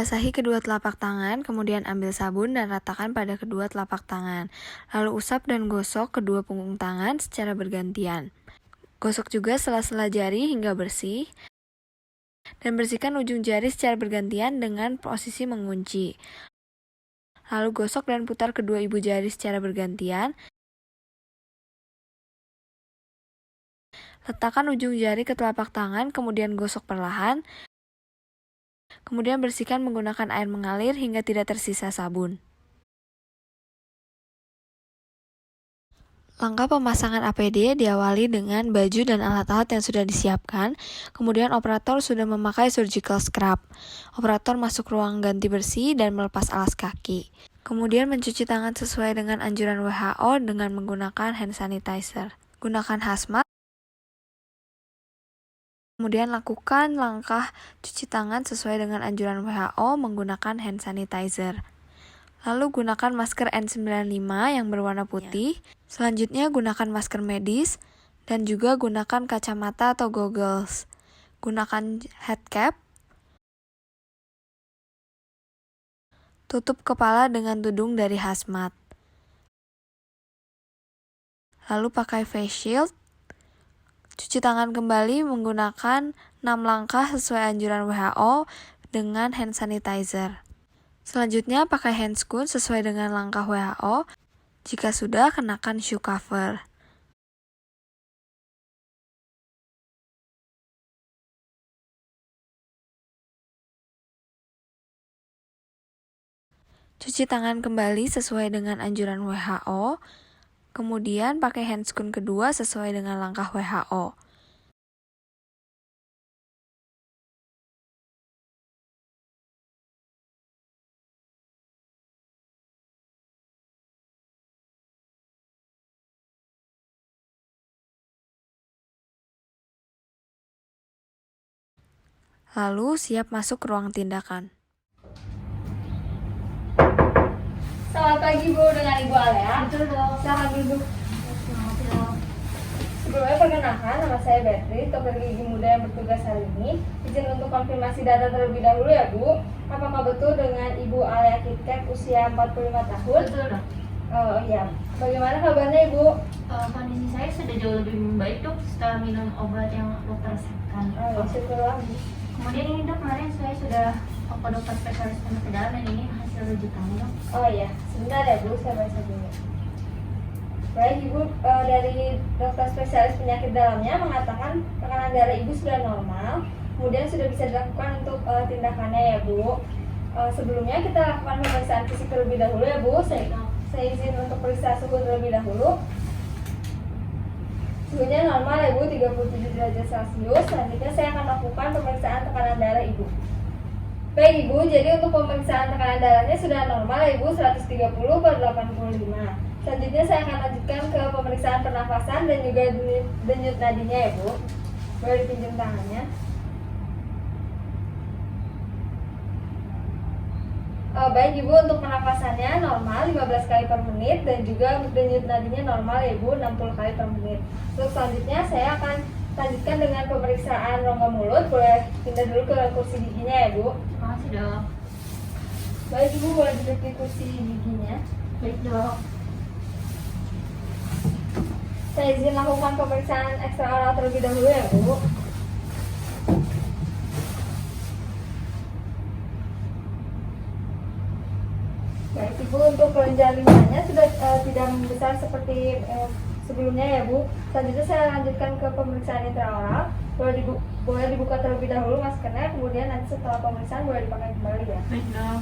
Basahi kedua telapak tangan, kemudian ambil sabun dan ratakan pada kedua telapak tangan. Lalu usap dan gosok kedua punggung tangan secara bergantian. Gosok juga sela-sela jari hingga bersih. Dan bersihkan ujung jari secara bergantian dengan posisi mengunci. Lalu gosok dan putar kedua ibu jari secara bergantian. Letakkan ujung jari ke telapak tangan, kemudian gosok perlahan. Kemudian bersihkan menggunakan air mengalir hingga tidak tersisa sabun. Langkah pemasangan APD diawali dengan baju dan alat-alat yang sudah disiapkan, kemudian operator sudah memakai surgical scrub. Operator masuk ruang ganti bersih dan melepas alas kaki. Kemudian mencuci tangan sesuai dengan anjuran WHO dengan menggunakan hand sanitizer. Gunakan hazmat. Kemudian lakukan langkah cuci tangan sesuai dengan anjuran WHO menggunakan hand sanitizer. Lalu gunakan masker N95 yang berwarna putih. Selanjutnya gunakan masker medis dan juga gunakan kacamata atau goggles. Gunakan head cap. Tutup kepala dengan tudung dari hazmat. Lalu pakai face shield. Cuci tangan kembali menggunakan 6 langkah sesuai anjuran WHO dengan hand sanitizer. Selanjutnya pakai handscoon sesuai dengan langkah WHO. Jika sudah, kenakan shoe cover. Cuci tangan kembali sesuai dengan anjuran WHO. Kemudian pakai handscoon kedua sesuai dengan langkah WHO. Lalu siap masuk ke ruang tindakan. Selamat pagi Bu, dengan Ibu Alea. Betul dong. Silakan duduk. Sebelumnya perkenalkan, nama saya Beatrice, dokter gigi muda yang bertugas hari ini. Izin untuk konfirmasi data terlebih dahulu ya Bu. Apakah betul dengan Ibu Alea Kitkat usia 45 tahun? Betul dong. Oh iya. Bagaimana kabarnya Ibu? Kondisi saya sudah jauh lebih membaik dok setelah minum obat yang dokter resepkan. Oh, syukurlah. Kemudian ini dok, kemarin saya sudah ke dokter spesialis penyakit dalam dan ini hasil rujukannya dok. Oh iya, sebentar ya Bu, saya baca dulu. Baik Ibu, dari dokter spesialis penyakit dalamnya mengatakan tekanan darah Ibu sudah normal, kemudian sudah bisa dilakukan untuk tindakannya ya Bu. Sebelumnya kita lakukan pemeriksaan fisik terlebih dahulu ya Bu. Saya izin untuk periksa suhu terlebih dahulu. Suhunya normal ya Bu, 37 derajat Celcius. Selanjutnya saya akan lakukan pemeriksaan tekanan darah Ibu. Baik Ibu, jadi untuk pemeriksaan tekanan darahnya sudah normal ya Ibu, 130/85. Selanjutnya saya akan lanjutkan ke pemeriksaan pernafasan dan juga denyut nadinya ya Bu. Boleh dipinjam tangannya. Baik Ibu, untuk pernafasannya normal 15 kali per menit dan juga denyut nadinya normal ya Ibu, 60 kali per menit. Terus selanjutnya saya akan lanjutkan dengan pemeriksaan rongga mulut. Boleh pindah dulu ke kursi giginya ya Bu. Makasih dok. Baik Ibu, boleh duduk di kursi giginya. Baik dok. Saya izin lakukan pemeriksaan ekstra oral terlebih dahulu ya Bu. Baik Ibu, untuk kelenjar limfanya sudah tidak membesar seperti sebelumnya ya Bu. Selanjutnya saya lanjutkan ke pemeriksaan intraoral. Boleh dibuka terlebih dahulu maskernya, kemudian nanti setelah pemeriksaan boleh dipakai kembali ya. Baik dok.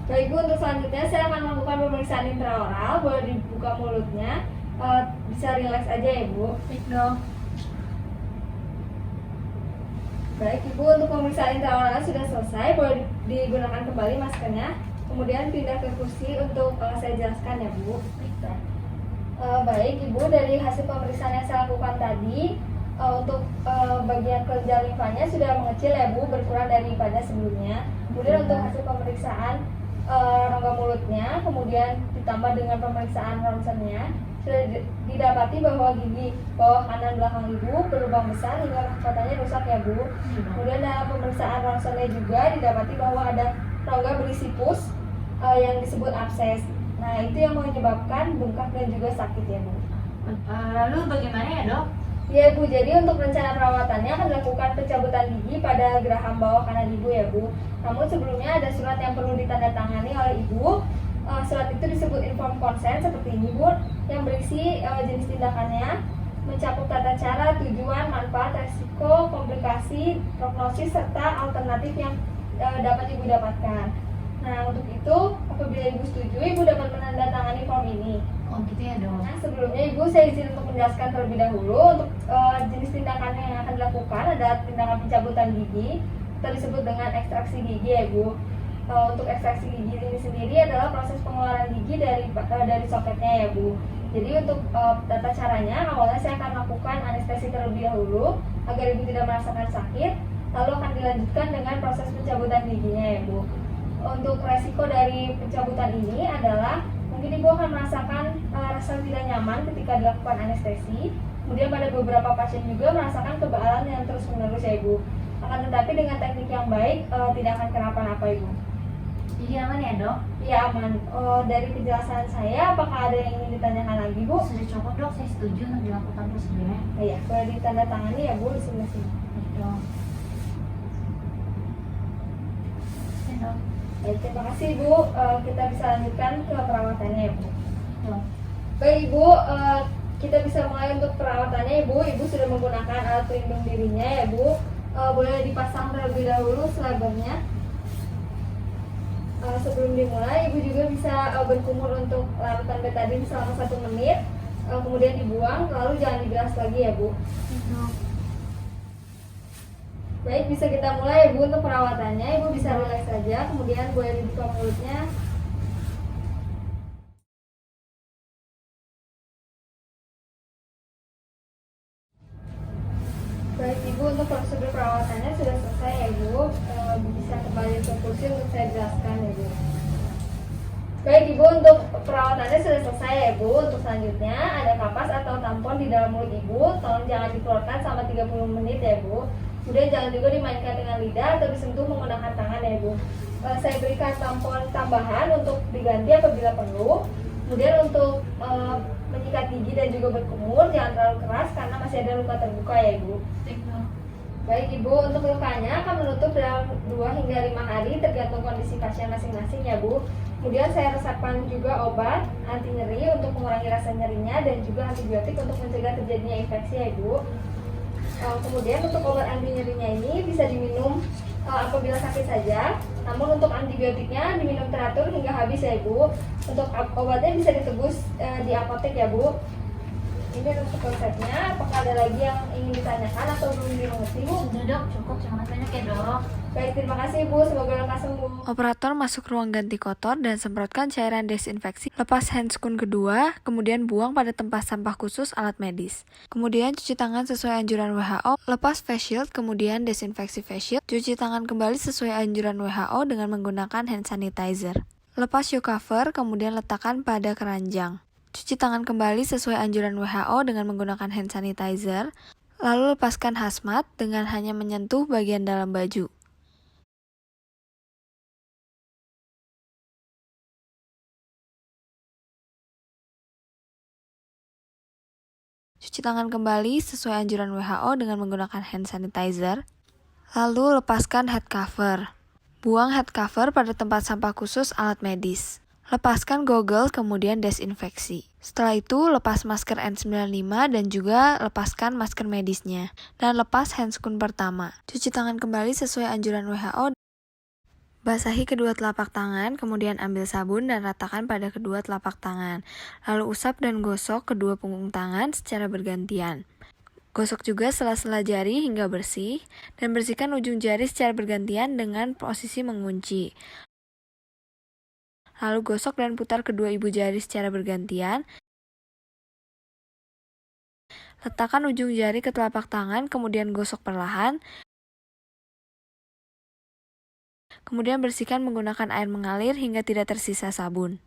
Baik Bu, untuk selanjutnya saya akan melakukan pemeriksaan intraoral. Boleh dibuka mulutnya, bisa rileks aja ya Bu. Baik dok. Baik Ibu, untuk pemeriksaan intraoral sudah selesai. Boleh digunakan kembali maskernya. Kemudian pindah ke kursi untuk saya jelaskan ya Bu. Baik dok. Baik Ibu, dari hasil pemeriksaan yang saya lakukan tadi, untuk bagian kelenjar limfanya sudah mengecil ya Bu, berkurang daripada sebelumnya. Kemudian untuk hasil pemeriksaan rongga mulutnya, kemudian ditambah dengan pemeriksaan ronsennya, Sudah didapati bahwa gigi bawah kanan belakang ibu berlubang besar hingga mahkotanya rusak ya Bu. Kemudian dalam pemeriksaan ronsennya juga didapati bahwa ada rongga berisi pus yang disebut abses. Nah, itu yang menyebabkan bengkak dan juga sakit ya Bu. Lalu bagaimana ya dok? Ya Bu, jadi untuk rencana perawatannya akan dilakukan pencabutan gigi pada geraham bawah kanan ibu ya Bu. Namun sebelumnya ada surat yang perlu ditandatangani oleh ibu. Surat itu disebut inform consent seperti ini Bu, yang berisi jenis tindakannya, mencakup tata cara, tujuan, manfaat, resiko, komplikasi, prognosis, serta alternatif yang dapat ibu dapatkan. Nah, untuk itu apabila ibu setuju, ibu dapat menandatangani form ini. Oh gitu ya dok. Nah, sebelumnya ibu saya izin untuk menjelaskan terlebih dahulu untuk jenis tindakan yang akan dilakukan ada tindakan pencabutan gigi atau disebut dengan ekstraksi gigi ya Bu. Untuk ekstraksi gigi ini sendiri adalah proses pengeluaran gigi dari soketnya ya Bu. Jadi untuk tata caranya awalnya saya akan melakukan anestesi terlebih dahulu agar ibu tidak merasakan sakit, lalu akan dilanjutkan dengan proses pencabutan giginya ya Bu. Untuk resiko dari pencabutan ini adalah mungkin ibu akan merasakan rasa tidak nyaman ketika dilakukan anestesi. Kemudian pada beberapa pasien juga merasakan kebalan yang terus menerus ya ibu. Akan tetapi dengan teknik yang baik tidak akan kenapa-napa ibu. Jadi aman ya dok? Iya aman. Dari penjelasan saya, apakah ada yang ingin ditanyakan lagi bu? Sudah cukup dok, saya setuju untuk dilakukan prosedurnya. Iya, boleh ditandatangani ya bu di sebelah sini. Baik dok. Ya dok. Baik, terima kasih ibu. Kita bisa lanjutkan ke perawatannya ya bu. Dok. Baik ibu, kita bisa mulai untuk perawatannya ibu. Ibu sudah menggunakan alat pelindung dirinya ya bu. Boleh dipasang terlebih dahulu selebarnya. Sebelum dimulai, ibu juga bisa berkumur untuk larutan betadine selama 1 menit, kemudian dibuang, lalu jangan dibilas lagi ya bu. Baik, bisa kita mulai ya bu untuk perawatannya. Ibu bisa relax saja, kemudian boleh dibuka mulutnya. Baik ibu, untuk prosedur perawatannya sudah selesai ya bu. Bisa kembali ke kursi untuk saya jelaskan ya bu. Baik ibu, untuk perawatannya sudah selesai ya bu. Untuk selanjutnya ada kapas atau tampon di dalam mulut ibu. Tolong jangan dikeluarkan selama 30 menit ya bu. Kemudian jangan juga dimainkan dengan lidah atau disentuh menggunakan tangan ya bu. Saya berikan tampon tambahan untuk diganti apabila perlu. Kemudian untuk menyikat gigi dan juga berkumur jangan terlalu keras karena masih ada luka terbuka ya ibu. Baik ibu, untuk lukanya akan menutup dalam 2 hingga 5 hari tergantung kondisi pasien masing-masing ya bu. Kemudian saya resepkan juga obat anti nyeri untuk mengurangi rasa nyerinya dan juga antibiotik untuk mencegah terjadinya infeksi ya ibu. Kemudian untuk obat anti nyerinya ini bisa diminum apabila sakit saja. Namun untuk antibiotiknya diminum teratur hingga habis ya ibu. Untuk obatnya bisa ditebus di apotek ya bu. Ini untuk konsepnya. Apakah ada lagi yang ingin ditanyakan atau belum dimengerti bu? Sudah dok, cukup. Terima kasih banyak ya dok. Baik, terima kasih bu. Semoga lekas sembuh. Operator masuk ruang ganti kotor dan semprotkan cairan desinfeksi. Lepas handscoon kedua, kemudian buang pada tempat sampah khusus alat medis. Kemudian cuci tangan sesuai anjuran WHO. Lepas face shield, kemudian desinfeksi face shield. Cuci tangan kembali sesuai anjuran WHO dengan menggunakan hand sanitizer. Lepas shoe cover, kemudian letakkan pada keranjang. Cuci tangan kembali sesuai anjuran WHO dengan menggunakan hand sanitizer. Lalu lepaskan hazmat dengan hanya menyentuh bagian dalam baju. Cuci tangan kembali sesuai anjuran WHO dengan menggunakan hand sanitizer. Lalu lepaskan head cover. Buang head cover pada tempat sampah khusus alat medis. Lepaskan goggle kemudian desinfeksi. Setelah itu lepas masker N95 dan juga lepaskan masker medisnya. Dan lepas handscoon pertama. Cuci tangan kembali sesuai anjuran WHO. Basahi kedua telapak tangan, kemudian ambil sabun dan ratakan pada kedua telapak tangan. Lalu usap dan gosok kedua punggung tangan secara bergantian. Gosok juga sela-sela jari hingga bersih, dan bersihkan ujung jari secara bergantian dengan posisi mengunci. Lalu gosok dan putar kedua ibu jari secara bergantian. Letakkan ujung jari ke telapak tangan, kemudian gosok perlahan. Kemudian bersihkan menggunakan air mengalir hingga tidak tersisa sabun.